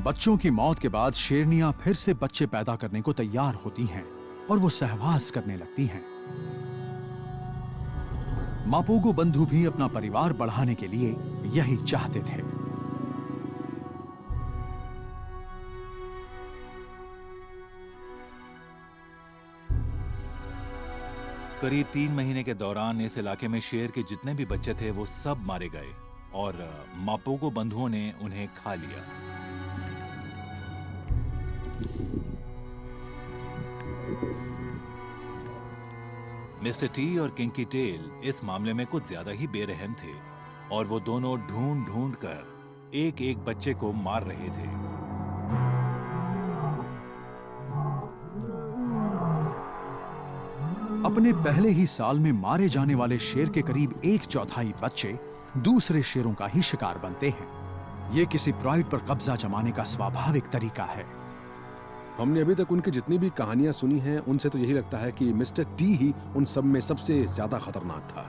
बच्चों की मौत के बाद शेरनियां फिर से बच्चे पैदा करने को तैयार होती हैं और वो सहवास करने लगती हैं। मापोगो बंधु भी अपना परिवार बढ़ाने के लिए यही चाहते थे। करीब 3 महीने के दौरान इस इलाके में शेर के जितने भी बच्चे थे वो सब मारे गए और मापोगो बंधुओं ने उन्हें खा लिया। मिस्टर टी और किंकी टेल इस मामले में कुछ ज्यादा ही बेरहम थे और वो दोनों ढूंढ ढूंढ कर एक एक बच्चे को मार रहे थे। अपने पहले ही साल में मारे जाने वाले शेर के करीब 1/4 बच्चे दूसरे शेरों का ही शिकार बनते हैं। ये किसी प्राइड पर कब्जा जमाने का स्वाभाविक तरीका है। हमने अभी तक उनकी जितनी भी कहानियां सुनी हैं, उनसे तो यही लगता है कि मिस्टर टी ही उन सब में सबसे ज्यादा खतरनाक था।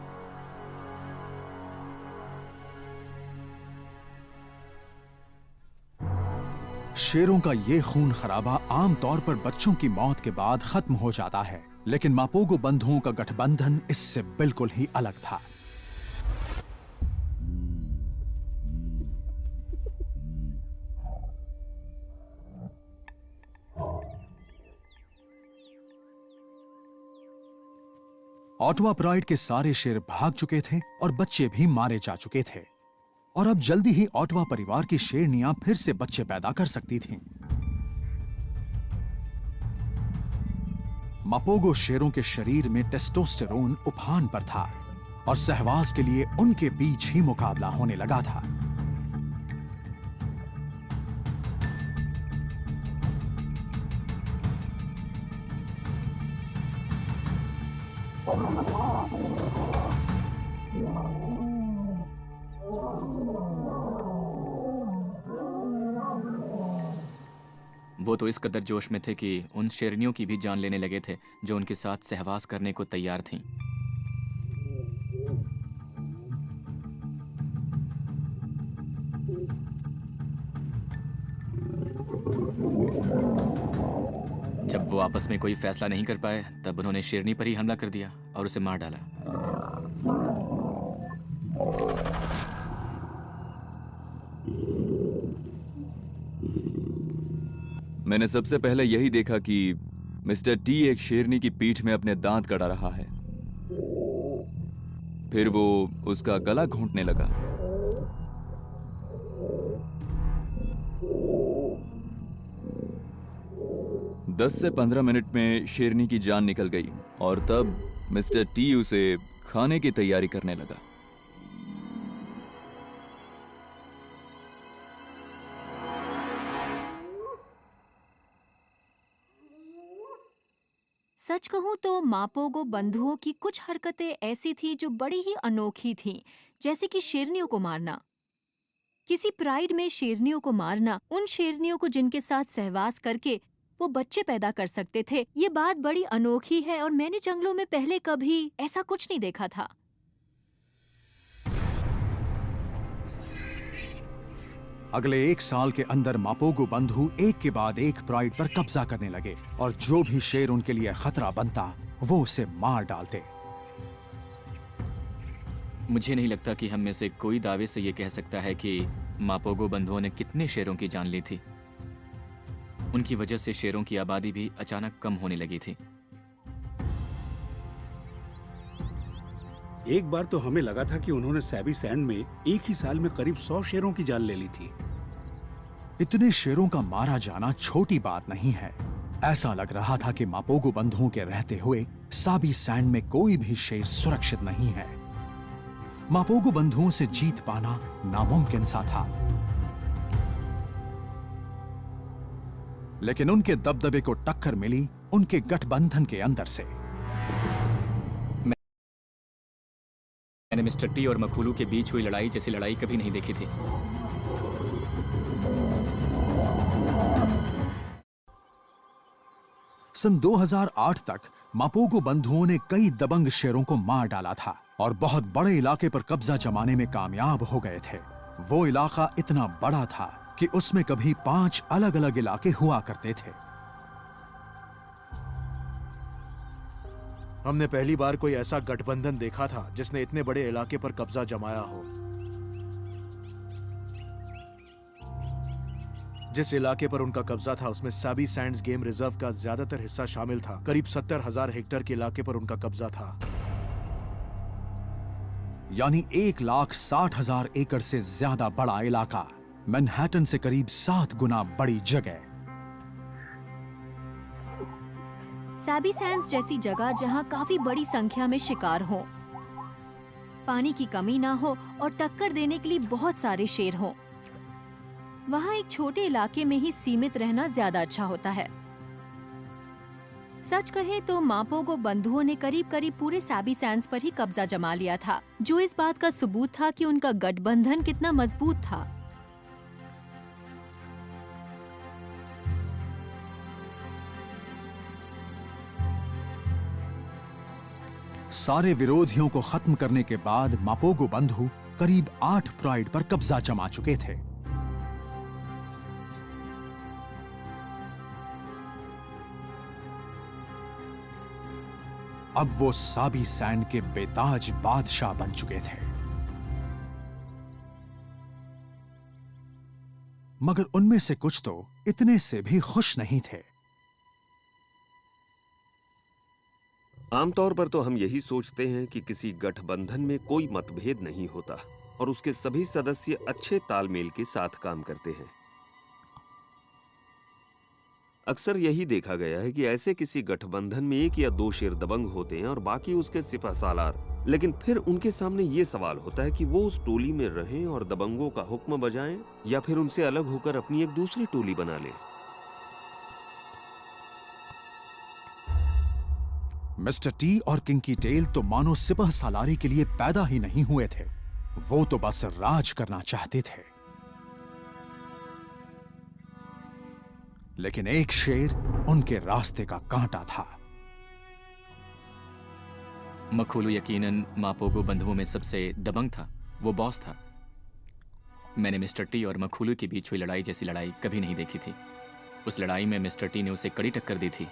शेरों का ये खून खराबा आमतौर पर बच्चों की मौत के बाद खत्म हो जाता है, लेकिन मापोगो बंधुओं का गठबंधन इससे बिल्कुल ही अलग था। ऑटवा प्राइड के सारे शेर भाग चुके थे और बच्चे भी मारे जा चुके थे, और अब जल्दी ही ऑटवा परिवार की शेरनियां फिर से बच्चे पैदा कर सकती थीं। मापोगो शेरों के शरीर में टेस्टोस्टेरोन उफान पर था और सहवास के लिए उनके बीच ही मुकाबला होने लगा था। वो तो इस कदर जोश में थे कि उन शेरनियों की भी जान लेने लगे थे जो उनके साथ सहवास करने को तैयार थीं। जब वो आपस में कोई फैसला नहीं कर पाए, तब उन्होंने शेरनी पर ही हमला कर दिया और उसे मार डाला। मैंने सबसे पहले यही देखा कि मिस्टर टी एक शेरनी की पीठ में अपने दांत गड़ा रहा है। फिर वो उसका गला घोंटने लगा। दस से 15 मिनट में शेरनी की जान निकल गई और तब मिस्टर टी उसे खाने की तैयारी करने लगा। सच कहूं तो मापोगो बंधुओं की कुछ हरकतें ऐसी थी जो बड़ी ही अनोखी थीं, जैसे कि शेरनियों को मारना। किसी प्राइड में शेरनियों को मारना, उन शेरनियों को जिनके साथ सहवास करके वो बच्चे पैदा कर सकते थे, ये बात बड़ी अनोखी है और मैंने जंगलों में पहले कभी ऐसा कुछ नहीं देखा था। अगले 1 साल के अंदर मापोगो बंधु एक के बाद एक प्राइड पर कब्जा करने लगे और जो भी शेर उनके लिए खतरा बनता वो उसे मार डालते। मुझे नहीं लगता कि हम में से कोई दावे से ये कह सकता है कि मापोगो बंधुओं ने कितने शेरों की जान ली थी। उनकी वजह से शेरों की आबादी भी अचानक कम होने लगी थी। एक बार तो हमें लगा था कि उन्होंने सैबी सैंड में एक ही साल में करीब 100 शेरों की जान ले ली थी। इतने शेरों का मारा जाना छोटी बात नहीं है। ऐसा लग रहा था कि मापोगो बंधुओं के रहते हुए साबी सैंड में कोई भी शेर सुरक्षित नहीं है। मापोगो बंधुओं से जीत पाना नामुमकिन सा था, लेकिन उनके दबदबे को टक्कर मिली उनके गठबंधन के अंदर से। मैंने मिस्टर टी और मखुलू के बीच हुई लड़ाई जैसी लड़ाई कभी नहीं देखी थी। सन 2008 तक मापोगो बंधुओं ने कई दबंग शेरों को मार डाला था और बहुत बड़े इलाके पर कब्जा जमाने में कामयाब हो गए थे। वो इलाका इतना बड़ा था कि उसमें कभी 5 अलग-अलग इलाके हुआ करते थे। हमने पहली बार कोई ऐसा गठबंधन देखा था जिसने इतने बड़े इलाके पर कब्जा जमाया हो। जिस इलाके पर उनका कब्जा था उसमें साबी सैंड्स गेम रिजर्व का ज्यादातर हिस्सा शामिल था। करीब 70,000 हेक्टेयर के इलाके पर उनका कब्जा था। यानी 1,60,000 एकड़ से ज्यादा बड़ा इलाका, मैनहट्टन से करीब 7 गुना बड़ी जगह। सैबी सैंड्स जैसी जगह जहां काफी बड़ी संख्या में शिकार हो, पानी की कमी ना हो और टक्कर देने के लिए बहुत सारे शेर हों, वहां एक छोटे इलाके में ही सीमित रहना ज्यादा अच्छा होता है। सच कहें तो मापोगो बंधुओं ने करीब करीब पूरे सैबी सैंड्स पर ही कब्जा जमा लिया था, जो इस बात का सबूत था कि उनका गठबंधन कितना मजबूत था। सारे विरोधियों को खत्म करने के बाद मापोगो बंधु करीब 8 प्राइड पर कब्जा जमा चुके थे। अब वो साबी सैंड के बेताज बादशाह बन चुके थे। मगर उनमें से कुछ तो इतने से भी खुश नहीं थे। आमतौर पर तो हम यही सोचते हैं कि किसी गठबंधन में कोई मतभेद नहीं होता और उसके सभी सदस्य अच्छे तालमेल के साथ काम करते हैं। अक्सर यही देखा गया है कि ऐसे किसी गठबंधन में 1 या 2 शेर दबंग होते हैं और बाकी उसके सिपहसालार। लेकिन फिर उनके सामने ये सवाल होता है कि वो उस टोली में रहें और दबंगों का हुक्म बजाएं या फिर उनसे अलग होकर अपनी एक दूसरी टोली बना लें। मिस्टर टी और किंकी टेल तो मानो सिपह सालारी के लिए पैदा ही नहीं हुए थे। वो तो बस राज करना चाहते थे। लेकिन एक शेर उनके रास्ते का कांटा था। मखोलू यकीनन मापोगो बंधुओं में सबसे दबंग था। वो बॉस था। मैंने मिस्टर टी और मखोलू के बीच हुई लड़ाई जैसी लड़ाई कभी नहीं देखी थी। उस लड़ाई में मिस्टर टी ने उसे कड़ी टक्कर दी थी।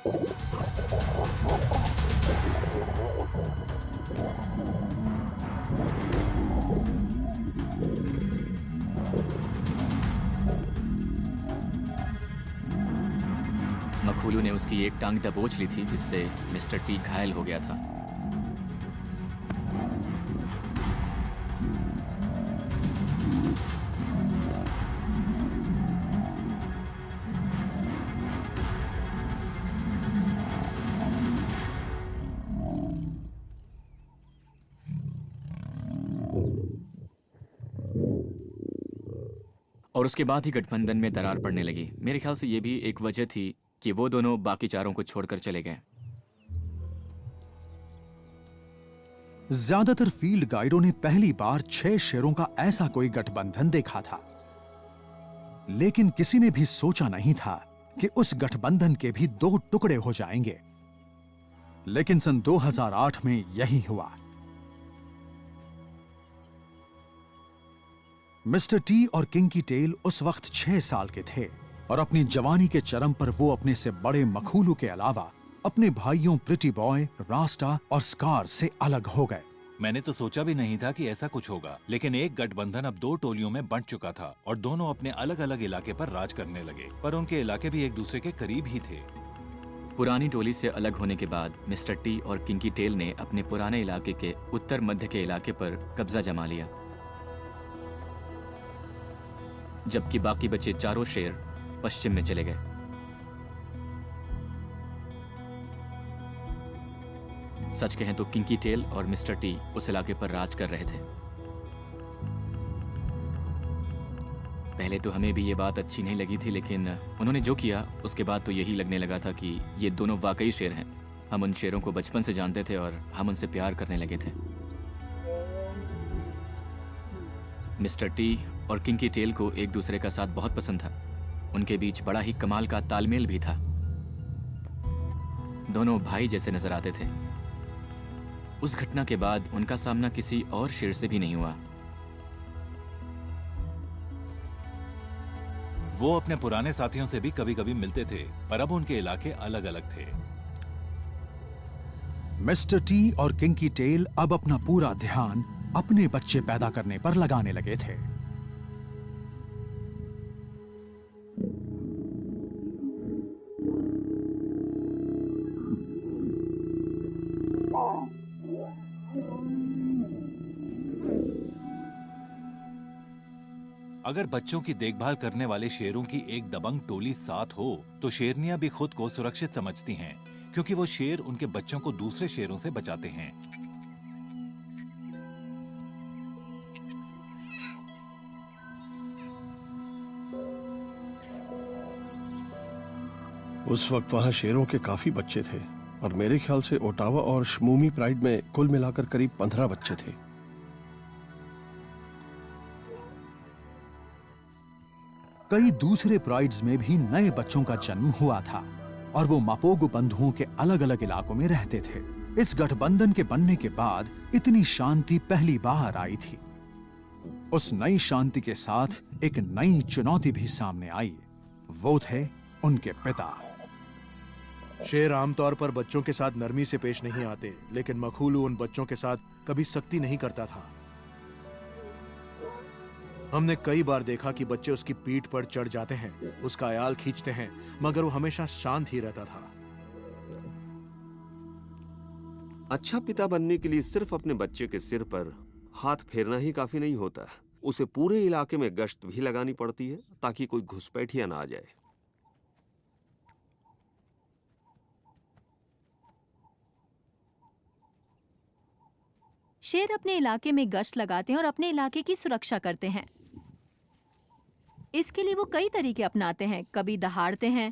मखोलू ने उसकी एक टांग दबोच ली थी, जिससे मिस्टर टी घायल हो गया था। और उसके बाद ही गठबंधन में दरार पड़ने लगी। मेरे ख्याल से ये भी एक वजह थी कि वो दोनों बाकी चारों को छोड़कर चले गए। ज्यादातर फील्ड गाइडों ने पहली बार 6 शेरों का ऐसा कोई गठबंधन देखा था, लेकिन किसी ने भी सोचा नहीं था कि उस गठबंधन के भी 2 टुकड़े हो जाएंगे। लेकिन सन 2008 में यही हुआ। मिस्टर टी और किंकी टेल उस वक्त 6 साल के थे और अपनी जवानी के चरम पर वो अपने से बड़े मखूलू के अलावा अपने भाइयों प्रिटी बॉय, रास्टा और स्कार से अलग हो गए। मैंने तो सोचा भी नहीं था कि ऐसा कुछ होगा, लेकिन एक गठबंधन अब 2 टोलियों में बंट चुका था और दोनों अपने अलग अलग इलाके पर राज करने लगे। पर उनके इलाके भी एक दूसरे के करीब ही थे। पुरानी टोली से अलग होने के बाद मिस्टर टी और किंकी टेल ने अपने पुराने इलाके के उत्तर मध्य के इलाके पर कब्जा जमा लिया, जबकि बाकी बचे चारों शेर पश्चिम में चले गए। सच कहें तो किंकी टेल और मिस्टर टी उस इलाके पर राज कर रहे थे। पहले तो हमें भी ये बात अच्छी नहीं लगी थी, लेकिन उन्होंने जो किया उसके बाद तो यही लगने लगा था कि ये दोनों वाकई शेर हैं। हम उन शेरों को बचपन से जानते थे और हम उनसे प्यार करने लगे थे। मिस्टर टी और किंकी टेल को एक दूसरे का साथ बहुत पसंद था। उनके बीच बड़ा ही कमाल का तालमेल भी था। दोनों भाई जैसे नजर आते थे। उस घटना के बाद उनका सामना किसी और शेर से भी नहीं हुआ। वो अपने पुराने साथियों से भी कभी-कभी मिलते थे, पर अब उनके इलाके अलग-अलग थे। मिस्टर टी और किंकी टेल अब अपना पूरा ध्यान अपने बच्चे पैदा करने पर लगाने लगे थे। अगर बच्चों की देखभाल करने वाले शेरों की एक दबंग टोली साथ हो, तो शेरनियां भी खुद को सुरक्षित समझती हैं, क्योंकि वो शेर उनके बच्चों को दूसरे शेरों से बचाते हैं। उस वक्त वहां शेरों के काफी बच्चे थे और मेरे ख्याल से ओटावा और शमूमी प्राइड में कुल मिलाकर करीब 15 बच्चे थे। कई दूसरे प्राइड्स में भी नए बच्चों का जन्म हुआ था और वो मापोगो बंधुओं के अलग-अलग इलाकों में रहते थे। इस गठबंधन के बनने के बाद इतनी शांति पहली बार आई थी। उस नई शांति के साथ एक नई चुनौती भी सामने आई। वो थे उनके पिता। शेर आमतौर पर बच्चों के साथ नरमी से पेश नहीं आते, लेकिन मखूलू उन बच्चों के साथ कभी सख्ती नहीं करता था। हमने कई बार देखा कि बच्चे उसकी पीठ पर चढ़ जाते हैं, उसका आयाल खींचते हैं, मगर वो हमेशा शांत ही रहता था। अच्छा पिता बनने के लिए सिर्फ अपने बच्चे के सिर पर हाथ फेरना ही काफी नहीं होता, उसे पूरे इलाके में गश्त भी लगानी पड़ती है ताकि कोई घुसपैठिया ना आ जाए। शेर अपने इलाके में गश्त लगाते हैं और अपने इलाके की सुरक्षा करते हैं। इसके लिए वो कई तरीके अपनाते हैं। कभी दहाड़ते हैं,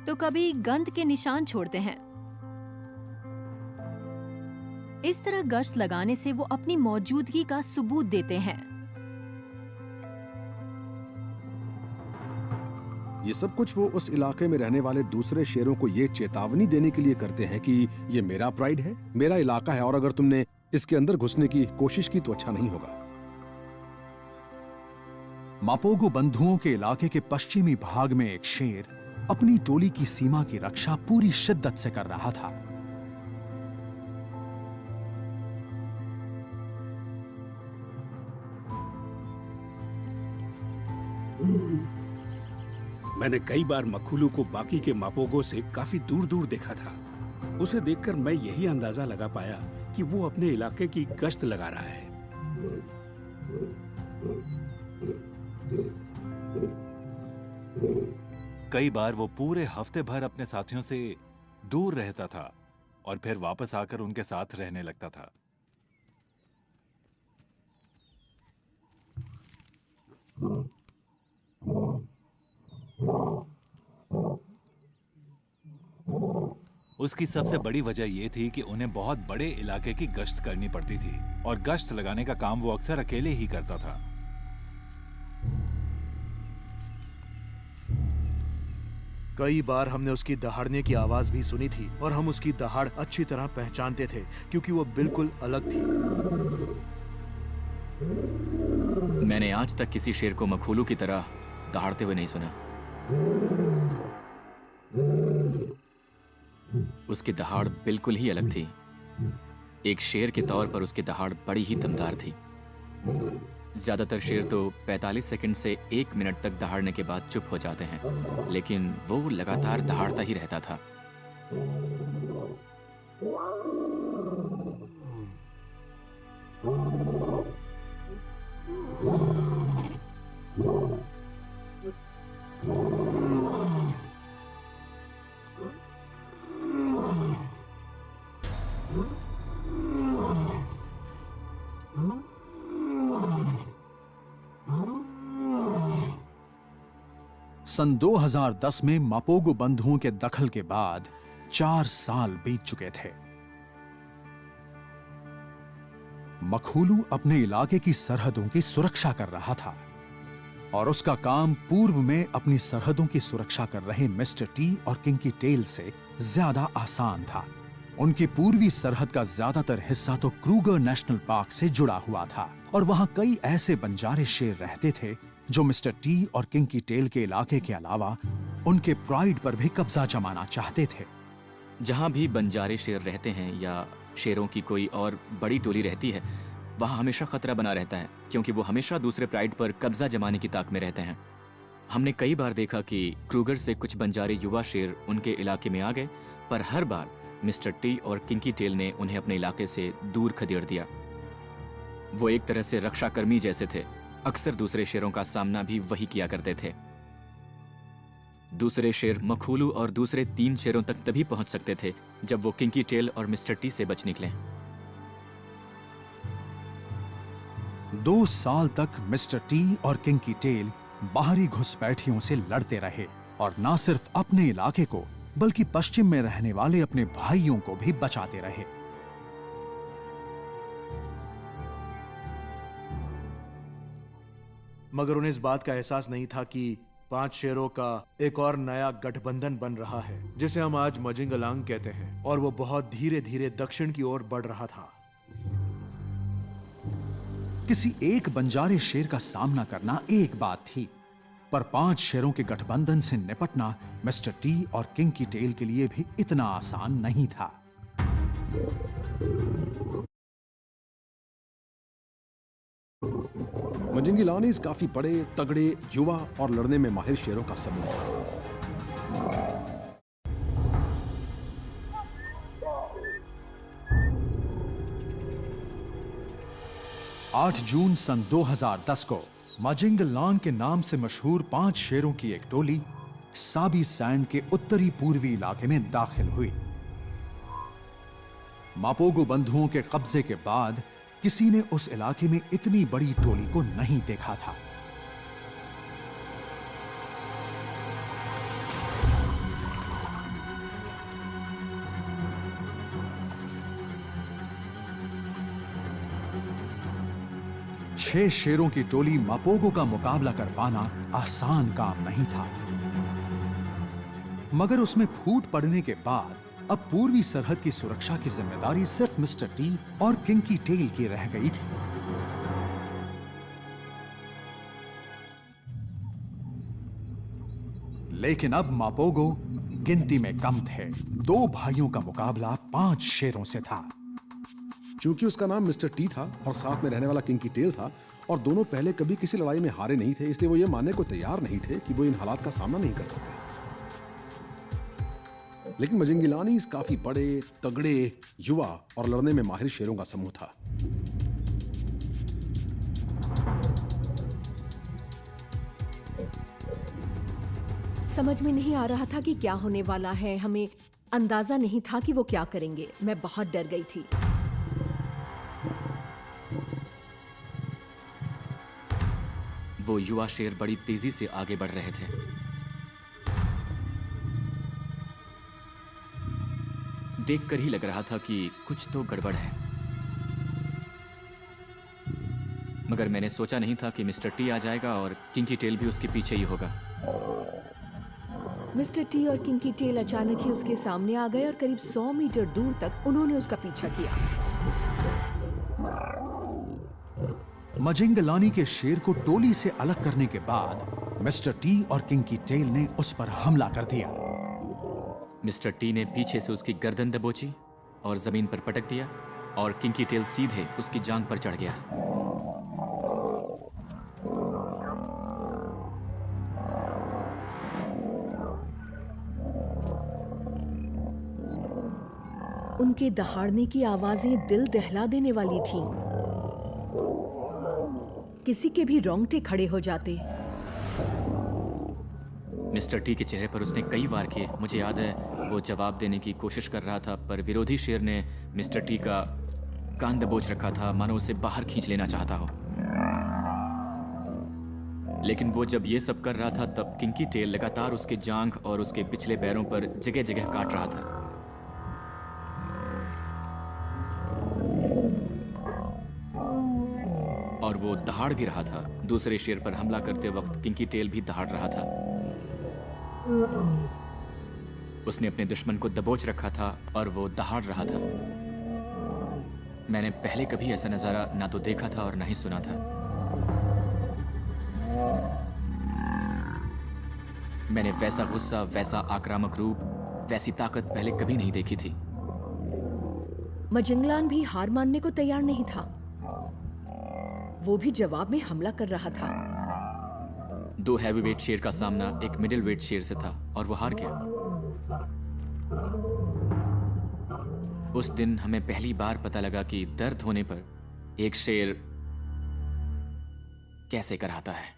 तो कभी गंध के निशान छोड़ते हैं। इस तरह गश्त लगाने से वो अपनी मौजूदगी का सबूत देते हैं। ये सब कुछ वो उस इलाके में रहने वाले दूसरे शेरों को ये चेतावनी देने के लिए करते हैं कि ये मेरा प्राइड है, मेरा इलाका है, और अगर तुमने इसके अंदर घुसने की कोशिश की तो अच्छा नहीं होगा। मापोगो बंधुओं के इलाके के पश्चिमी भाग में एक शेर अपनी टोली की सीमा की रक्षा पूरी शिद्दत से कर रहा था। मैंने कई बार मखूलू को बाकी के मापोगो से काफी दूर दूर देखा था। उसे देखकर मैं यही अंदाजा लगा पाया कि वो अपने इलाके की गश्त लगा रहा है। कई बार वो पूरे हफ्ते भर अपने साथियों से दूर रहता था और फिर वापस आकर उनके साथ रहने लगता था। उसकी सबसे बड़ी वजह यह थी कि उन्हें बहुत बड़े इलाके की गश्त करनी पड़ती थी और गश्त लगाने का काम वो अक्सर अकेले ही करता था। कई बार हमने उसकी दहाड़ने की आवाज भी सुनी थी और हम उसकी दहाड़ अच्छी तरह पहचानते थे क्योंकि वो बिल्कुल अलग थी। मैंने आज तक किसी शेर को मखूलू की तरह दहाड़ते हुए नहीं सुना। उसकी दहाड़ बिल्कुल ही अलग थी। एक शेर के तौर पर उसकी दहाड़ बड़ी ही दमदार थी। ज्यादातर शेर तो 45 सेकंड से 1 मिनट तक दहाड़ने के बाद चुप हो जाते हैं, लेकिन वो लगातार दहाड़ता ही रहता था। सन 2010 में मापोगो बंधुओं के दखल के बाद 4 साल बीत चुके थे। मखूलू अपने इलाके की सरहदों की सुरक्षा कर रहा था और उसका काम पूर्व में अपनी सरहदों की सुरक्षा कर रहे मिस्टर टी और किंकी टेल से ज्यादा आसान था। उनकी पूर्वी सरहद का ज्यादातर हिस्सा तो क्रूगर नेशनल पार्क से जुड़ा हुआ था और वहां कई ऐसे बंजारे शेर रहते थे जो मिस्टर टी और किंकी टेल के इलाके के अलावा उनके प्राइड पर भी कब्जा जमाना चाहते थे। जहां भी बंजारे शेर रहते हैं या शेरों की कोई और बड़ी टोली रहती है, वहां हमेशा खतरा बना रहता है, क्योंकि वो हमेशा दूसरे प्राइड पर कब्जा जमाने की ताक में रहते हैं। हमने कई बार देखा कि क्रूगर से कुछ बंजारे युवा शेर उनके इलाके में आ गए, पर हर बार मिस्टर टी और किंकी टेल ने उन्हें अपने इलाके से दूर खदेड़ दिया। वो एक तरह से रक्षाकर्मी जैसे थे, अक्सर दूसरे शेरों का सामना भी वही किया करते थे। दूसरे शेर मखूलू और दूसरे 3 शेरों तक तभी पहुंच सकते थे जब वो किंकी टेल और मिस्टर टी से बच निकले। 2 साल तक मिस्टर टी और किंकी टेल बाहरी घुसपैठियों से लड़ते रहे और न सिर्फ अपने इलाके को बल्कि पश्चिम में रहने वाले अपने भाइयों को भी बचाते रहे। मगर उन्हें इस बात का एहसास नहीं था कि 5 शेरों का एक और नया गठबंधन बन रहा है, जिसे हम आज मजिंगलांग कहते हैं, और वो बहुत धीरे धीरे दक्षिण की ओर बढ़ रहा था। किसी एक बंजारे शेर का सामना करना एक बात थी, पर 5 शेरों के गठबंधन से निपटना मिस्टर टी और किंकी टेल के लिए भी इतना आसान नहीं था। मजिंगिलानीज काफी बड़े, तगड़े, युवा और लड़ने में माहिर शेरों का समूह था। 8 जून सन 2010 को मजिंगलान के नाम से मशहूर 5 शेरों की एक टोली साबी सैंड के उत्तरी पूर्वी इलाके में दाखिल हुई। मापोगो बंधुओं के कब्जे के बाद किसी ने उस इलाके में इतनी बड़ी टोली को नहीं देखा था। छह शेरों की टोली मापोगो का मुकाबला कर पाना आसान काम नहीं था, मगर उसमें फूट पड़ने के बाद अब पूर्वी सरहद की सुरक्षा की जिम्मेदारी सिर्फ मिस्टर टी और किंकी टेल की रह गई थी। लेकिन अब मापोगो गिनती में कम थे। 2 भाइयों का मुकाबला 5 शेरों से था। चूंकि उसका नाम मिस्टर टी था और साथ में रहने वाला किंकी टेल था और दोनों पहले कभी किसी लड़ाई में हारे नहीं थे, इसलिए वो ये मानने को तैयार नहीं थे कि वो इन हालात का सामना नहीं कर सकते। लेकिन मजिंगिलानीज काफी बड़े, तगड़े, युवा और लड़ने में माहिर शेरों का समूह था। समझ में नहीं आ रहा था कि क्या होने वाला है। हमें अंदाजा नहीं था कि वो क्या करेंगे। मैं बहुत डर गई थी। वो युवा शेर बड़ी तेजी से आगे बढ़ रहे थे। देखकर ही लग रहा था कि कुछ तो गड़बड़ है, मगर मैंने सोचा नहीं था कि मिस्टर टी आ जाएगा और किंकी टेल भी उसके पीछे ही होगा। मिस्टर टी और किंकी टेल अचानक ही उसके सामने आ गए और करीब 100 मीटर दूर तक उन्होंने उसका पीछा किया। मजिंगलानी के शेर को टोली से अलग करने के बाद मिस्टर टी और किंकी टेल ने उस पर हमला कर दिया। मिस्टर टी ने पीछे से उसकी गर्दन दबोची और जमीन पर पटक दिया और किंकी टेल सीधे उसकी जांघ पर चढ़ गया। उनके दहाड़ने की आवाजें दिल दहला देने वाली थीं। किसी के भी रोंगटे खड़े हो जाते। मिस्टर टी के चेहरे पर उसने कई वार किए। मुझे याद है वो जवाब देने की कोशिश कर रहा था, पर विरोधी शेर ने मिस्टर टी का कान दबोच रखा था, मानो उसे बाहर खींच लेना चाहता हो। लेकिन वो जब ये सब कर रहा था तब किंकी टेल लगातार उसके जांघ और उसके पिछले पैरों पर जगह जगह काट रहा था। और वो दहाड़ भी रहा था। दूसरे शेर पर हमला करते वक्त किंकी टेल भी दहाड़ रहा था। उसने अपने दुश्मन को दबोच रखा था और वो दहाड़ रहा था। मैंने पहले कभी ऐसा नजारा ना तो देखा था और ना ही सुना था। मैंने वैसा गुस्सा, वैसा आक्रामक रूप, वैसी ताकत पहले कभी नहीं देखी थी। मजिंगलान भी हार मानने को तैयार नहीं था। वो भी जवाब में हमला कर रहा था। 2 हैवीवेट शेर का सामना एक मिडिल वेट शेर से था और वो हार गया। उस दिन हमें पहली बार पता लगा कि दर्द होने पर एक शेर कैसे कराता है।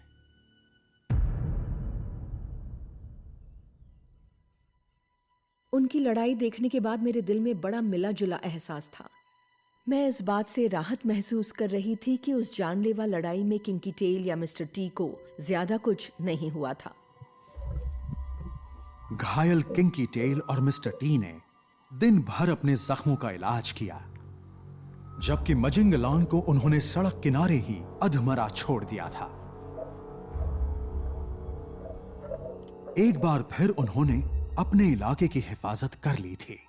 उनकी लड़ाई देखने के बाद मेरे दिल में बड़ा मिला जुला एहसास था। मैं इस बात से राहत महसूस कर रही थी कि उस जानलेवा लड़ाई में किंकी टेल या मिस्टर टी को ज्यादा कुछ नहीं हुआ था। घायल किंकी टेल और मिस्टर टी ने दिन भर अपने जख्मों का इलाज किया, जबकि मजिंगलांग को उन्होंने सड़क किनारे ही अधमरा छोड़ दिया था। एक बार फिर उन्होंने अपने इलाके की हिफाजत कर ली थी।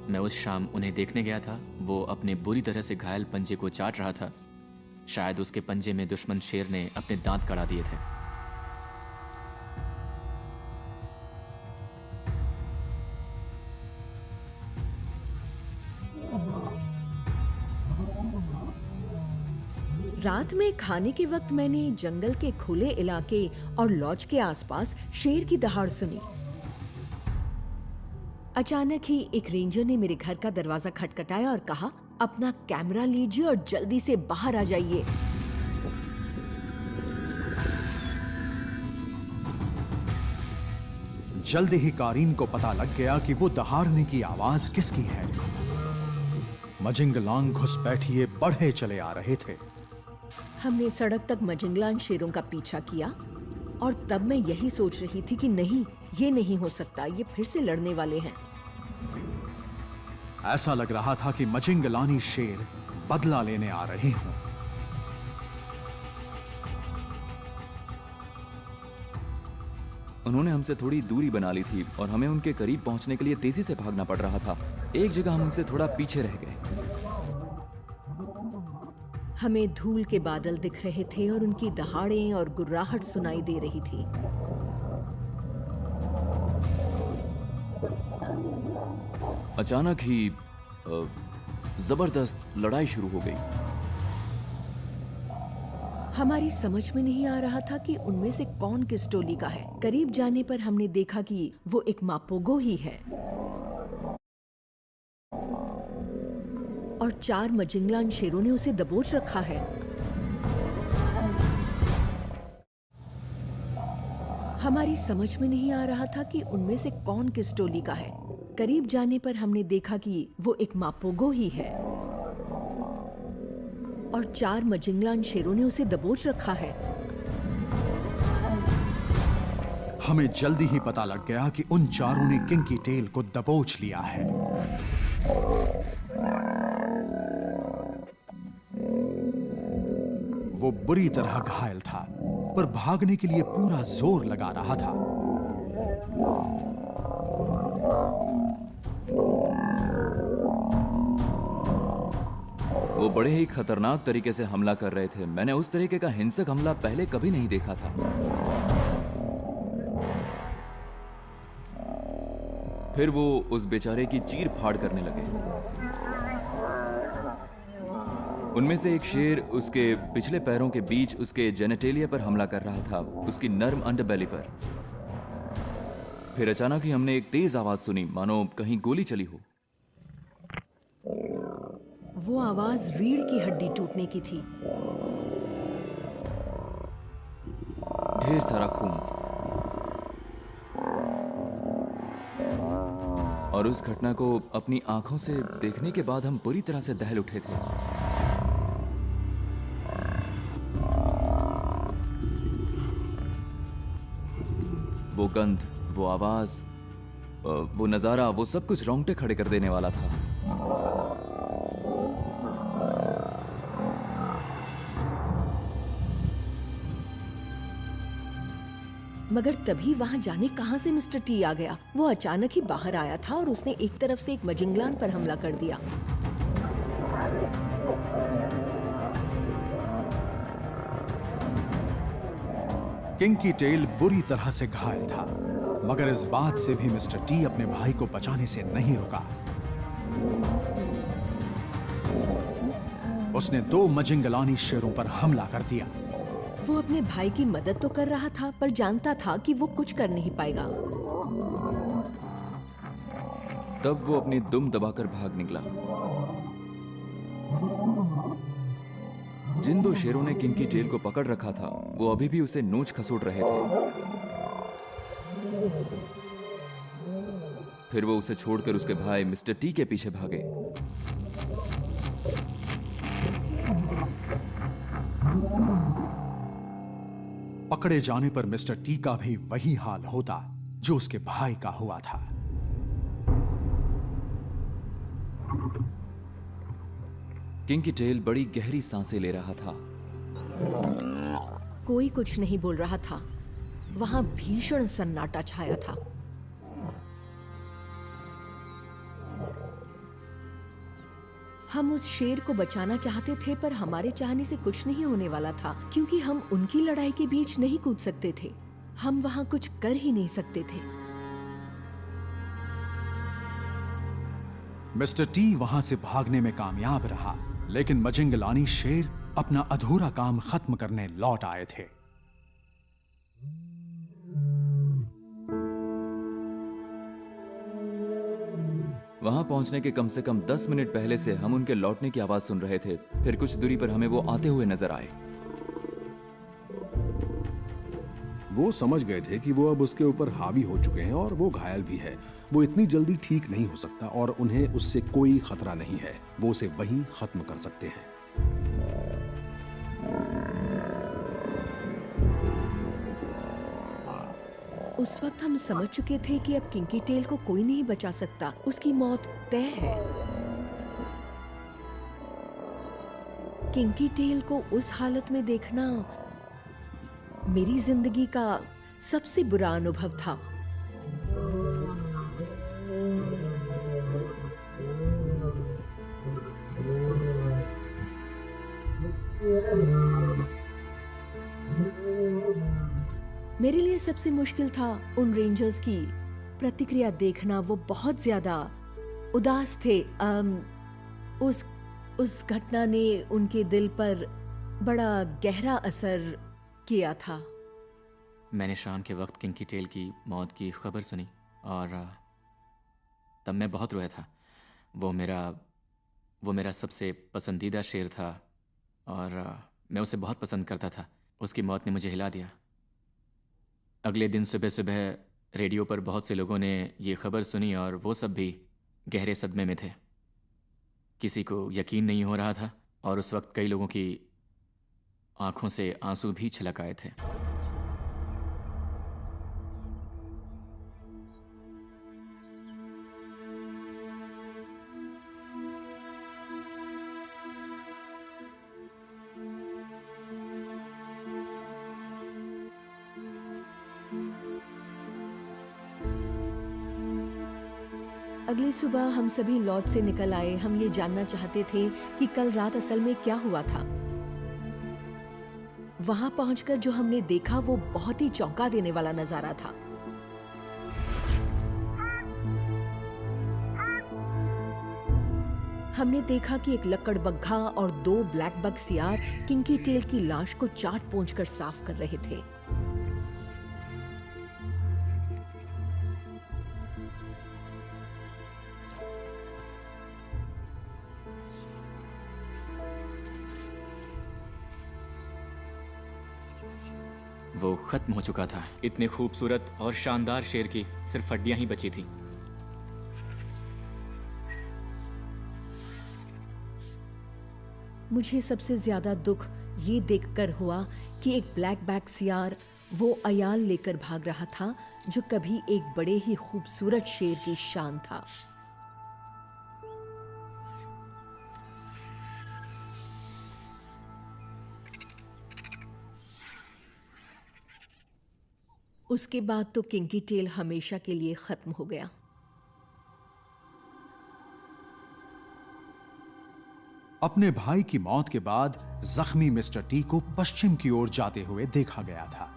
मैं उस शाम उन्हें देखने गया था। वो अपने बुरी तरह से घायल पंजे को चाट रहा था। शायद उसके पंजे में दुश्मन शेर ने अपने दांत गड़ा दिए थे। रात में खाने के वक्त मैंने जंगल के खुले इलाके और लॉज के आसपास शेर की दहाड़ सुनी। अचानक ही एक रेंजर ने मेरे घर का दरवाजा खटखटाया और कहा, अपना कैमरा लीजिए और जल्दी से बाहर आ जाइए। जल्दी ही कारीन को पता लग गया कि वो दहाड़ने की आवाज किसकी है। मजिंगलांग घुसपैठिए बढ़े चले आ रहे थे। हमने सड़क तक मजिंगलान शेरों का पीछा किया और तब मैं यही सोच रही थी कि नहीं, ये नहीं हो सकता, ये फिर से लड़ने वाले हैं। ऐसा लग रहा था कि मजिंगलानी शेर बदला लेने आ रहे हों। उन्होंने हमसे थोड़ी दूरी बना ली थी और हमें उनके करीब पहुंचने के लिए तेजी से भागना पड़ रहा था। एक जगह हम उनसे थोड़ा पीछे रह गए। हमें धूल के बादल दिख रहे थे और उनकी दहाड़ें और गुर्राहट सुनाई दे रही थी। अचानक ही जबरदस्त लड़ाई शुरू हो गई। हमारी समझ में नहीं आ रहा था कि उनमें से कौन किस टोली का है। करीब जाने पर हमने देखा कि वो एक मापोगो ही है और 4 मजिंगलान शेरों ने उसे दबोच रखा है। हमारी समझ में नहीं आ रहा था कि उनमें से कौन किस टोली का है। करीब जाने पर हमने देखा कि वो एक मापोगो ही है और 4 मजिंगलान शेरों ने उसे दबोच रखा है। हमें जल्दी ही पता लग गया कि उन चारों ने किंकी टेल को दबोच लिया है। वो बुरी तरह घायल था, पर भागने के लिए पूरा जोर लगा रहा था। वो बड़े ही खतरनाक तरीके से हमला कर रहे थे। मैंने उस तरीके का हिंसक हमला पहले कभी नहीं देखा था। फिर वो उस बेचारे की चीर फाड़ करने लगे। उनमें से एक शेर उसके पिछले पैरों के बीच उसके जेनेटेलिया पर हमला कर रहा था, उसकी नर्म अंडरबेली पर। फिर अचानक ही हमने एक तेज आवाज सुनी, मानो कहीं गोली चली हो। वो आवाज रीढ़ की हड्डी टूटने की थी। ढेर सारा खून और उस घटना को अपनी आंखों से देखने के बाद हम बुरी तरह से दहल उठे थे। वो गंध, वो आवाज, वो नजारा, वो सब कुछ रोंगटे खड़े कर देने वाला था। मगर तभी वहाँ जाने कहाँ से मिस्टर टी आ गया। वो अचानक ही बाहर आया था और उसने एक तरफ से एक मजिंगलान पर हमला कर दिया। किंकी टेल बुरी तरह से घायल था, मगर इस बात से भी मिस्टर टी अपने भाई को बचाने से नहीं रुका। उसने 2 मजिंगलानी शेरों पर हमला कर दिया। वो अपने भाई की मदद तो कर रहा था, पर जानता था कि वो कुछ कर नहीं पाएगा। तब वो अपनी दुम दबाकर भाग निकला। जिन 2 शेरों ने किंकी टेल को पकड़ रखा था, वो अभी भी उसे नोच खसोट रहे थे। फिर वो उसे छोड़कर उसके भाई मिस्टर टी के पीछे भागे। पकड़े जाने पर मिस्टर टी का भी वही हाल होता जो उसके भाई का हुआ था। किंकी टेल बड़ी गहरी सांसें ले रहा था। कोई कुछ नहीं बोल रहा था। वहां भीषण सन्नाटा छाया था। हम उस शेर को बचाना चाहते थे, पर हमारे चाहने से कुछ नहीं होने वाला था, क्योंकि हम उनकी लड़ाई के बीच नहीं कूद सकते थे। हम वहां कुछ कर ही नहीं सकते थे। मिस्टर टी वहां से भागने में कामयाब रहा, लेकिन मजिंगलानी शेर अपना अधूरा काम खत्म करने लौट आए थे। वहां पहुंचने के कम से कम 10 मिनट पहले से हम उनके लौटने की आवाज सुन रहे थे। फिर कुछ दूरी पर हमें वो आते हुए नजर आए। वो समझ गए थे कि वो अब उसके ऊपर हावी हो चुके हैं और वो घायल भी है। वो इतनी जल्दी ठीक नहीं हो सकता और उन्हें उससे कोई खतरा नहीं है। वो उसे वहीं खत्म कर सकते हैं। उस वक्त हम समझ चुके थे कि अब किंकी टेल को कोई नहीं बचा सकता। उसकी मौत तय है। किंकी टेल को उस हालत में देखना मेरी जिंदगी का सबसे बुरा अनुभव था। मेरे लिए सबसे मुश्किल था उन रेंजर्स की प्रतिक्रिया देखना। वो बहुत ज्यादा उदास थे। उस घटना ने उनके दिल पर बड़ा गहरा असर किया था। मैंने शाम के वक्त किंकी टेल की मौत की खबर सुनी और तब मैं बहुत रोया था। वो मेरा सबसे पसंदीदा शेर था और मैं उसे बहुत पसंद करता था। उसकी मौत ने मुझे हिला दिया। अगले दिन सुबह सुबह रेडियो पर बहुत से लोगों ने ये खबर सुनी और वो सब भी गहरे सदमे में थे। किसी को यकीन नहीं हो रहा था और उस वक्त कई लोगों की आंखों से आंसू भी छलक आए थे। अगली सुबह हम सभी लॉज से निकल आए। हम ये जानना चाहते थे कि कल रात असल में क्या हुआ था। वहां पहुंचकर जो हमने देखा वो बहुत ही चौंका देने वाला नजारा था। हमने देखा कि एक लकड़बग्घा और 2 ब्लैक बग सियार किंकी टेल की लाश को चाट पोंछकर साफ कर रहे थे। वो खत्म हो चुका था। इतने खूबसूरत और शानदार शेर की सिर्फ हड्डियां ही बची थी। मुझे सबसे ज्यादा दुख ये देखकर हुआ कि एक ब्लैक बैक सियार वो अयाल लेकर भाग रहा था जो कभी एक बड़े ही खूबसूरत शेर की शान था। उसके बाद तो किंकी टेल हमेशा के लिए खत्म हो गया। अपने भाई की मौत के बाद जख्मी मिस्टर टी को पश्चिम की ओर जाते हुए देखा गया था।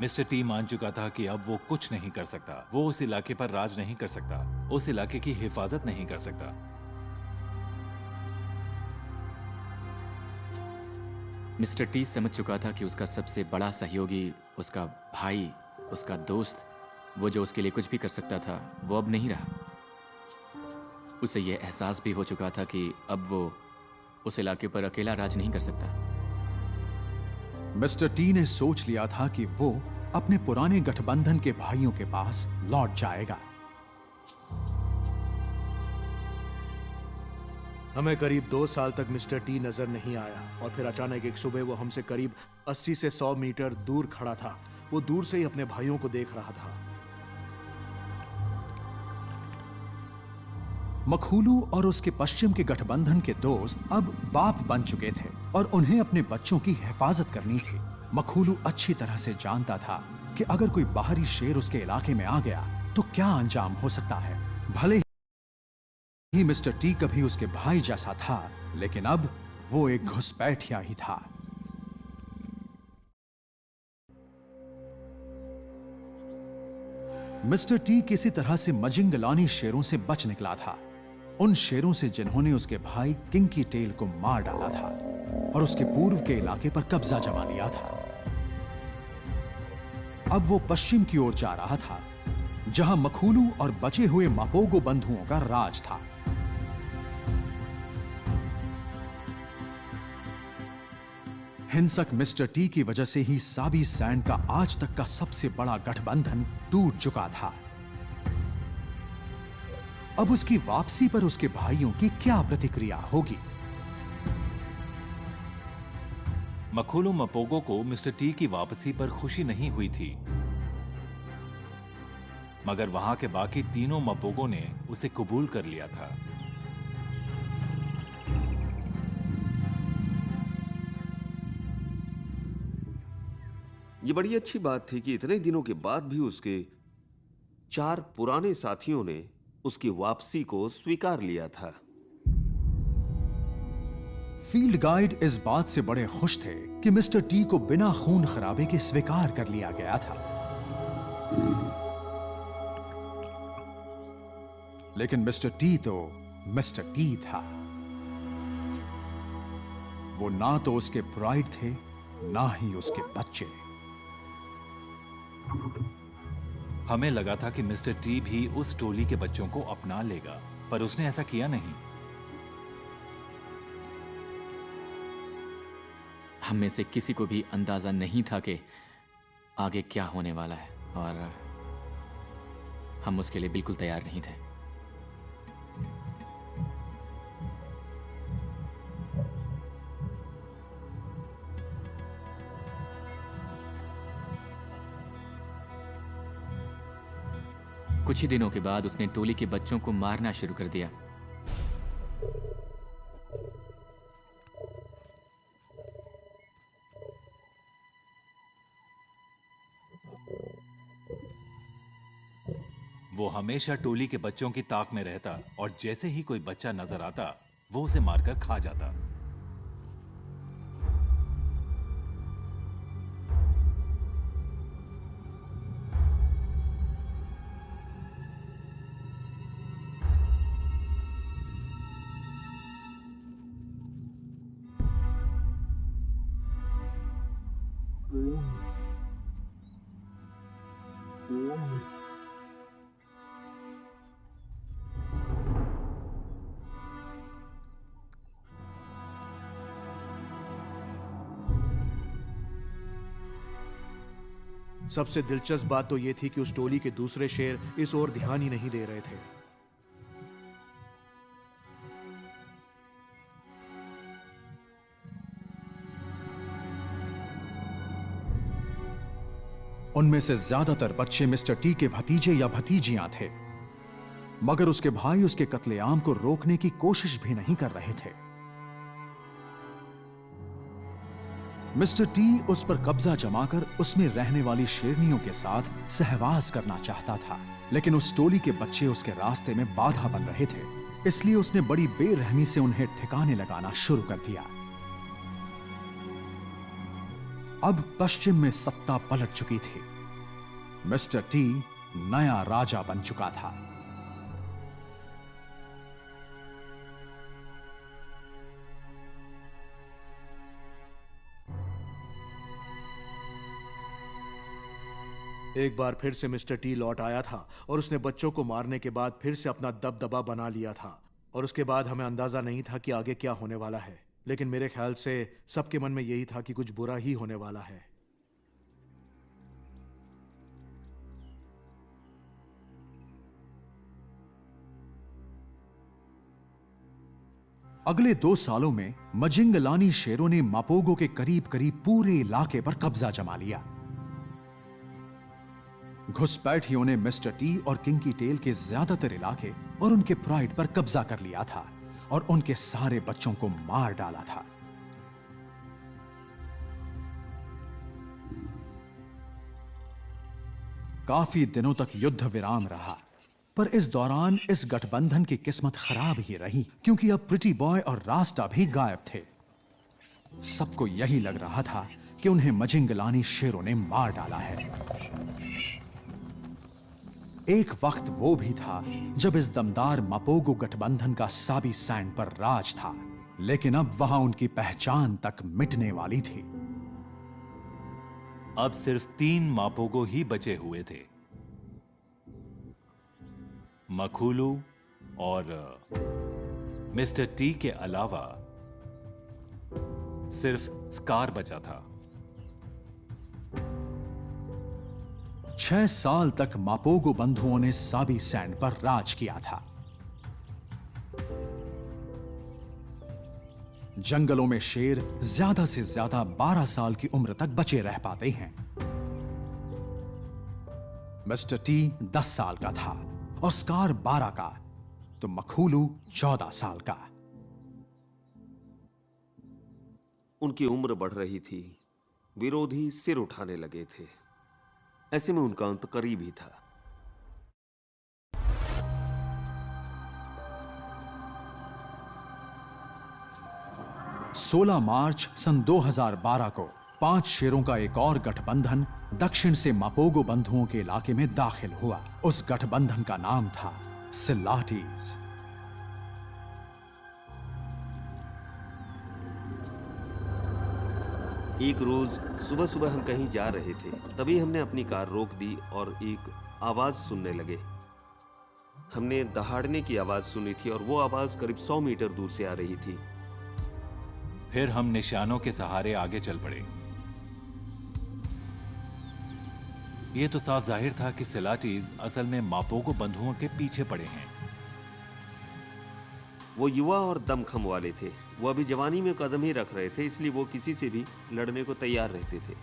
मिस्टर टी मान चुका था कि अब वो कुछ नहीं कर सकता। वो उस इलाके पर राज नहीं कर सकता, उस इलाके की हिफाजत नहीं कर सकता। मिस्टर टी समझ चुका था कि उसका सबसे बड़ा सहयोगी, उसका भाई, उसका दोस्त, वो जो उसके लिए कुछ भी कर सकता था, वो अब नहीं रहा। उसे यह एहसास भी हो चुका था कि अब वो उस इलाके पर अकेला राज नहीं कर सकता। मिस्टर टी ने सोच लिया था कि वो अपने पुराने गठबंधन के भाइयों के पास लौट जाएगा। हमें करीब 2 साल तक मिस्टर टी नजर नहीं आया और फिर अचानक एक सुबह वो हमसे करीब 80 से 100 मीटर दूर खड़ा था। वो दूर से ही अपने भाइयों को देख रहा था। मखूलू और उसके पश्चिम के गठबंधन के दोस्त अब बाप बन चुके थे और उन्हें अपने बच्चों की हिफाजत करनी थी। मखूलू अच्छी तरह से जानता था कि अगर कोई बाहरी शेर उसके इलाके में आ गया तो क्या अंजाम हो सकता है। भले ही मिस्टर टी कभी उसके भाई जैसा था, लेकिन अब वो एक घुसपैठिया ही था। मिस्टर टी किसी तरह से मजिंगलानी शेरों से बच निकला था, उन शेरों से जिन्होंने उसके भाई किंकी टेल को मार डाला था और उसके पूर्व के इलाके पर कब्जा जमा लिया था। अब वो पश्चिम की ओर जा रहा था, जहां मखूलू और बचे हुए मापोगो बंधुओं का राज था। हिंसक मिस्टर टी की वजह से ही साबी सैंड का आज तक का सबसे बड़ा गठबंधन टूट चुका था। अब उसकी वापसी पर उसके भाइयों की क्या प्रतिक्रिया होगी? मखूलू मपोगो को मिस्टर टी की वापसी पर खुशी नहीं हुई थी, मगर वहां के बाकी तीनों मपोगो ने उसे कबूल कर लिया था। ये बड़ी अच्छी बात थी कि इतने दिनों के बाद भी उसके 4 पुराने साथियों ने उसकी वापसी को स्वीकार लिया था। फील्ड गाइड इस बात से बड़े खुश थे कि मिस्टर टी को बिना खून खराबे के स्वीकार कर लिया गया था। लेकिन मिस्टर टी तो मिस्टर टी था। वो ना तो उसके प्राइड थे, ना ही उसके बच्चे। हमें लगा था कि मिस्टर टी भी उस टोली के बच्चों को अपना लेगा, पर उसने ऐसा किया नहीं। हम में से किसी को भी अंदाजा नहीं था कि आगे क्या होने वाला है, और हम उसके लिए बिल्कुल तैयार नहीं थे। कुछ ही दिनों के बाद उसने टोली के बच्चों को मारना शुरू कर दिया। वो हमेशा टोली के बच्चों की ताक में रहता और जैसे ही कोई बच्चा नजर आता वो उसे मारकर खा जाता। सबसे दिलचस्प बात तो यह थी कि उस टोली के दूसरे शेर इस ओर ध्यान ही नहीं दे रहे थे। उनमें से ज्यादातर बच्चे मिस्टर टी के भतीजे या भतीजियां थे, मगर उसके भाई उसके कत्लेआम को रोकने की कोशिश भी नहीं कर रहे थे। मिस्टर टी उस पर कब्जा जमाकर उसमें रहने वाली शेरनियों के साथ सहवास करना चाहता था, लेकिन उस टोली के बच्चे उसके रास्ते में बाधा बन रहे थे, इसलिए उसने बड़ी बेरहमी से उन्हें ठिकाने लगाना शुरू कर दिया। अब पश्चिम में सत्ता पलट चुकी थी। मिस्टर टी नया राजा बन चुका था। एक बार फिर से मिस्टर टी लौट आया था और उसने बच्चों को मारने के बाद फिर से अपना दबदबा बना लिया था। और उसके बाद हमें अंदाजा नहीं था कि आगे क्या होने वाला है, लेकिन मेरे ख्याल से सबके मन में यही था कि कुछ बुरा ही होने वाला है। अगले 2 सालों में मजिंगलानी शेरों ने मापोगो के करीब करीब पूरे इलाके पर कब्जा जमा लिया। घुसपैठियों ने मिस्टर टी और किंकी टेल के ज्यादातर इलाके और उनके प्राइड पर कब्जा कर लिया था और उनके सारे बच्चों को मार डाला था। काफी दिनों तक युद्ध विराम रहा, पर इस दौरान इस गठबंधन की किस्मत खराब ही रही, क्योंकि अब प्रिटी बॉय और रास्टा भी गायब थे। सबको यही लग रहा था कि उन्हें मजिंगलानी शेरों ने मार डाला है। एक वक्त वो भी था जब इस दमदार मापोगो गठबंधन का साबी सैंड पर राज था, लेकिन अब वहां उनकी पहचान तक मिटने वाली थी। अब सिर्फ 3 मापोगो ही बचे हुए थे, मखुलू और मिस्टर टी के अलावा सिर्फ स्कार बचा था। 6 साल तक मापोगो बंधुओं ने साबी सैंड पर राज किया था। जंगलों में शेर ज्यादा से ज्यादा 12 साल की उम्र तक बचे रह पाते हैं। मिस्टर टी 10 साल का था और स्कार 12 का, तो मखुलू 14 साल का। उनकी उम्र बढ़ रही थी, विरोधी सिर उठाने लगे थे। ऐसे में उनका अंत करीब ही था। सोलह मार्च सन 2012 को 5 शेरों का एक और गठबंधन दक्षिण से मापोगो बंधुओं के इलाके में दाखिल हुआ। उस गठबंधन का नाम था सिलाटीज। एक रोज सुबह सुबह हम कहीं जा रहे थे, तभी हमने अपनी कार रोक दी और एक आवाज सुनने लगे। हमने दहाड़ने की आवाज सुनी थी और वो आवाज करीब 100 मीटर दूर से आ रही थी। फिर हम निशानों के सहारे आगे चल पड़े। यह तो साफ जाहिर था कि सिलाटीज असल में मापोगो बंधुओं के पीछे पड़े हैं। वो युवा और दमखम वाले थे। वो अभी जवानी में कदम ही रख रहे थे, इसलिए वो किसी से भी लड़ने को तैयार रहते थे।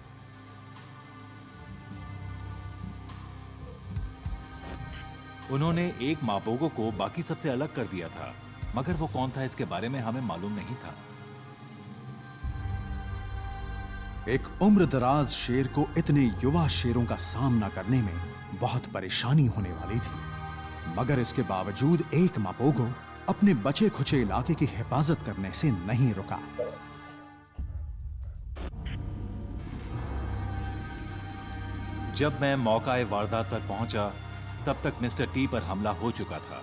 उन्होंने एक मापोगो को बाकी सबसे अलग कर दिया था, मगर वो कौन था इसके बारे में हमें मालूम नहीं था। एक उम्रदराज शेर को इतने युवा शेरों का सामना करने में बहुत परेशानी होने वाली थी, मगर इसके बावजूद एक मापोगो अपने बचे खुचे इलाके की हिफाजत करने से नहीं रुका। जब मैं मौका वारदात पर पहुंचा, तब तक मिस्टर टी पर हमला हो चुका था।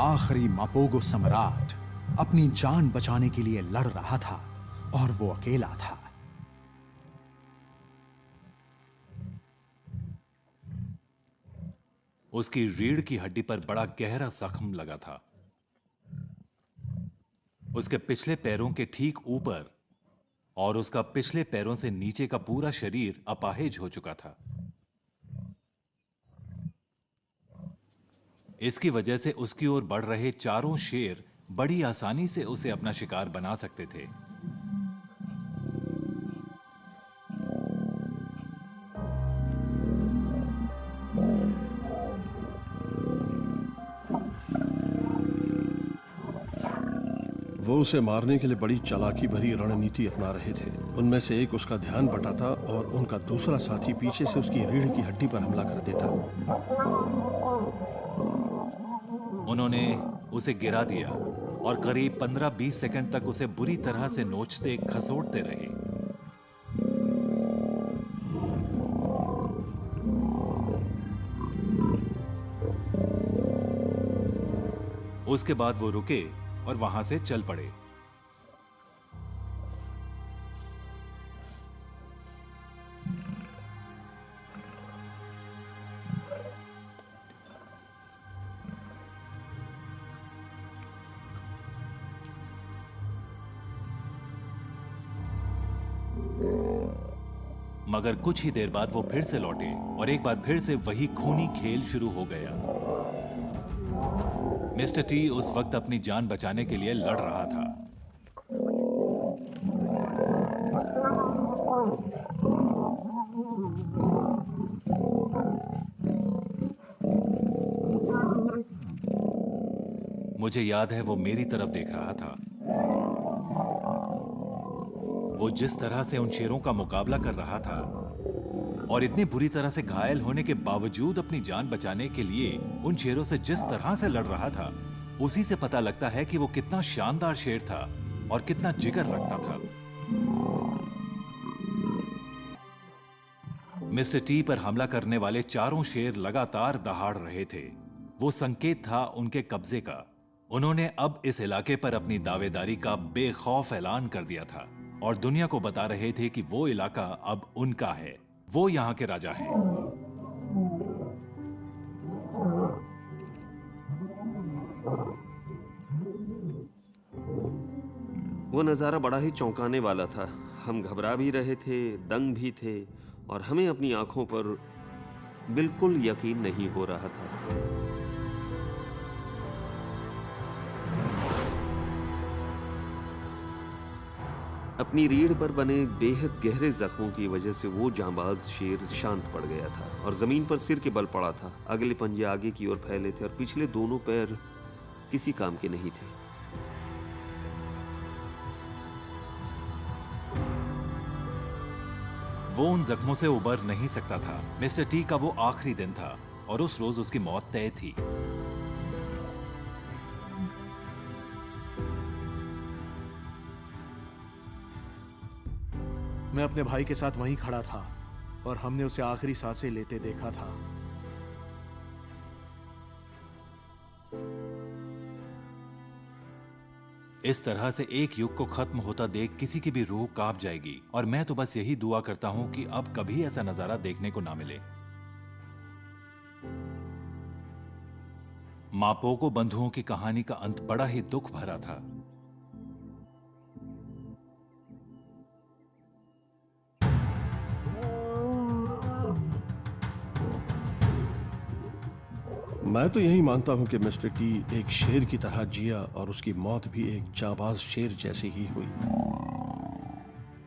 आखिरी मापोगो सम्राट अपनी जान बचाने के लिए लड़ रहा था और वो अकेला था। उसकी रीढ़ की हड्डी पर बड़ा गहरा जख्म लगा था। उसके पिछले पैरों के ठीक ऊपर और उसका पिछले पैरों से नीचे का पूरा शरीर अपाहिज हो चुका था। इसकी वजह से उसकी ओर बढ़ रहे चारों शेर बड़ी आसानी से उसे अपना शिकार बना सकते थे। वो उसे मारने के लिए बड़ी चालाकी भरी रणनीति अपना रहे थे। उनमें से एक उसका ध्यान बटाता और उनका दूसरा साथी पीछे से उसकी रीढ़ की हड्डी पर हमला कर देता। उन्होंने उसे गिरा दिया और करीब 15-20 सेकंड तक उसे बुरी तरह से नोचते खसोटते रहे। उसके बाद वो रुके और वहां से चल पड़े। मगर कुछ ही देर बाद वो फिर से लौटे और एक बार फिर से वही खूनी खेल शुरू हो गया। मिस्टर टी उस वक्त अपनी जान बचाने के लिए लड़ रहा था। मुझे याद है वो मेरी तरफ देख रहा था। वो जिस तरह से उन शेरों का मुकाबला कर रहा था और इतनी बुरी तरह से घायल होने के बावजूद अपनी जान बचाने के लिए उन शेरों से जिस तरह से लड़ रहा था, उसी से पता लगता है कि वो कितना शानदार शेर था और कितना जिगर रखता था। मिस्टर टी पर हमला करने वाले चारों शेर लगातार दहाड़ रहे थे। वो संकेत था उनके कब्जे का। उन्होंने अब इस इलाके पर अपनी दावेदारी का बेखौफ ऐलान कर दिया था और दुनिया को बता रहे थे कि वो इलाका अब उनका है। वो यहां के राजा हैं। वो नज़ारा बड़ा ही चौंकाने वाला था। हम घबरा भी रहे थे, दंग भी थे और हमें अपनी आंखों पर बिल्कुल यकीन नहीं हो रहा था। अपनी रीढ़ पर बने बेहद गहरे जख्मों की वजह से वो जांबाज शेर शांत पड़ गया था और जमीन पर सिर के बल पड़ा था। अगले पंजे आगे की ओर फैले थे और पिछले दोनों पैर किसी काम के नहीं थे। वो उन जख्मों से उबर नहीं सकता था। मिस्टर टी का वो आखिरी दिन था और उस रोज उसकी मौत तय थी। मैं अपने भाई के साथ वहीं खड़ा था और हमने उसे आखिरी सांसें लेते देखा था। इस तरह से एक युग को खत्म होता देख किसी की भी रूह कांप जाएगी और मैं तो बस यही दुआ करता हूं कि अब कभी ऐसा नजारा देखने को ना मिले। मापोगो बंधुओं की कहानी का अंत बड़ा ही दुख भरा था। मैं तो यही मानता हूं कि मिस्टर टी एक शेर की तरह जिया और उसकी मौत भी एक जाबाज शेर जैसी ही हुई।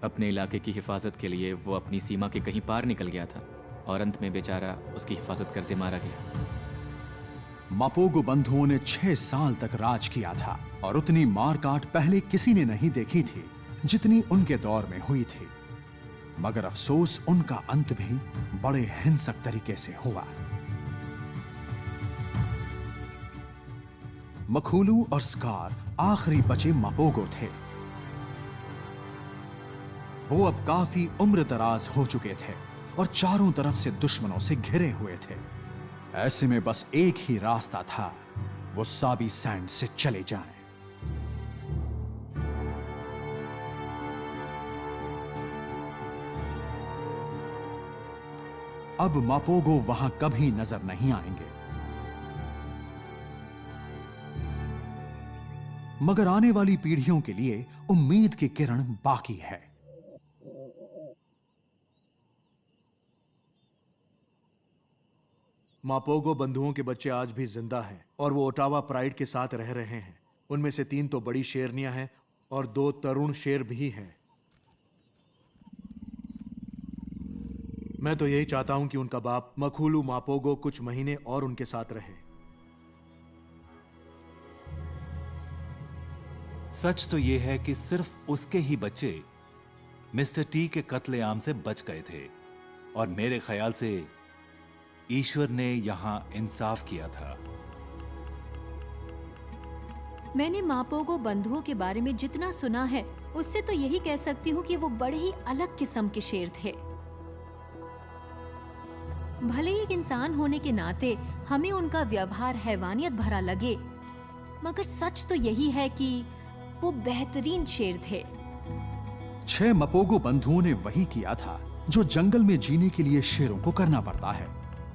अपने इलाके की हिफाजत के लिए वो अपनी सीमा के कहीं पार निकल गया था और अंत में बेचारा उसकी हिफाजत करते मारा गया। मापोगो बंधुओं ने 6 साल तक राज किया था और उतनी मारकाट पहले किसी ने नहीं देखी थी जितनी उनके दौर में हुई थी। मगर अफसोस उनका अंत भी बड़े हिंसक तरीके से हुआ। मखूलू और स्कार आखिरी बचे मापोगो थे। वो अब काफी उम्र दराज हो चुके थे और चारों तरफ से दुश्मनों से घिरे हुए थे। ऐसे में बस एक ही रास्ता था, वो साबी सैंड से चले जाएं। अब मापोगो वहां कभी नजर नहीं आएंगे। मगर आने वाली पीढ़ियों के लिए उम्मीद की किरण बाकी है। मापोगो बंधुओं के बच्चे आज भी जिंदा हैं और वो ओटावा प्राइड के साथ रह रहे हैं। उनमें से 3 तो बड़ी शेरनियां हैं और 2 तरुण शेर भी हैं। मैं तो यही चाहता हूं कि उनका बाप मखूलू मापोगो कुछ महीने और उनके साथ रहे। सच तो यह है कि सिर्फ उसके ही बच्चे मिस्टर टी के कत्लेआम से बच गए थे और मेरे ख्याल से ईश्वर ने यहां इंसाफ किया था। मैंने मापोगो बंधुओं के बारे में जितना सुना है उससे तो यही कह सकती हूँ कि वो बड़े ही अलग किस्म के शेर थे। भले ही एक इंसान होने के नाते हमें उनका व्यवहार हैवानियत भरा लगे, मगर सच तो यही है कि वो बेहतरीन शेर थे। 6 मापोगो बंधुओं ने वही किया था जो जंगल में जीने के लिए शेरों को करना पड़ता है,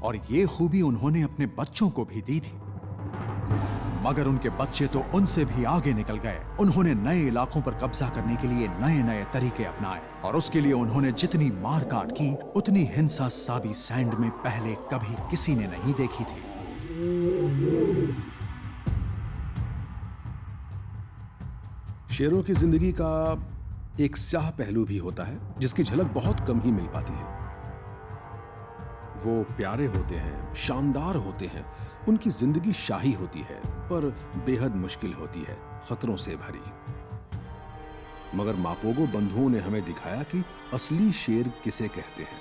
और ये खूबी उन्होंने अपने बच्चों को भी दी थी। मगर उनके बच्चे तो उनसे भी आगे निकल गए। उन्होंने नए इलाकों पर कब्जा करने के लिए नए नए तरीके अपनाए, और उसके लिए उन्होंने जितनी मार काट की उतनी हिंसा साबी सैंड में पहले कभी किसी ने नहीं देखी थी। शेरों की जिंदगी का एक स्याह पहलू भी होता है जिसकी झलक बहुत कम ही मिल पाती है। वो प्यारे होते हैं, शानदार होते हैं, उनकी जिंदगी शाही होती है पर बेहद मुश्किल होती है, खतरों से भरी। मगर मापोगो बंधुओं ने हमें दिखाया कि असली शेर किसे कहते हैं।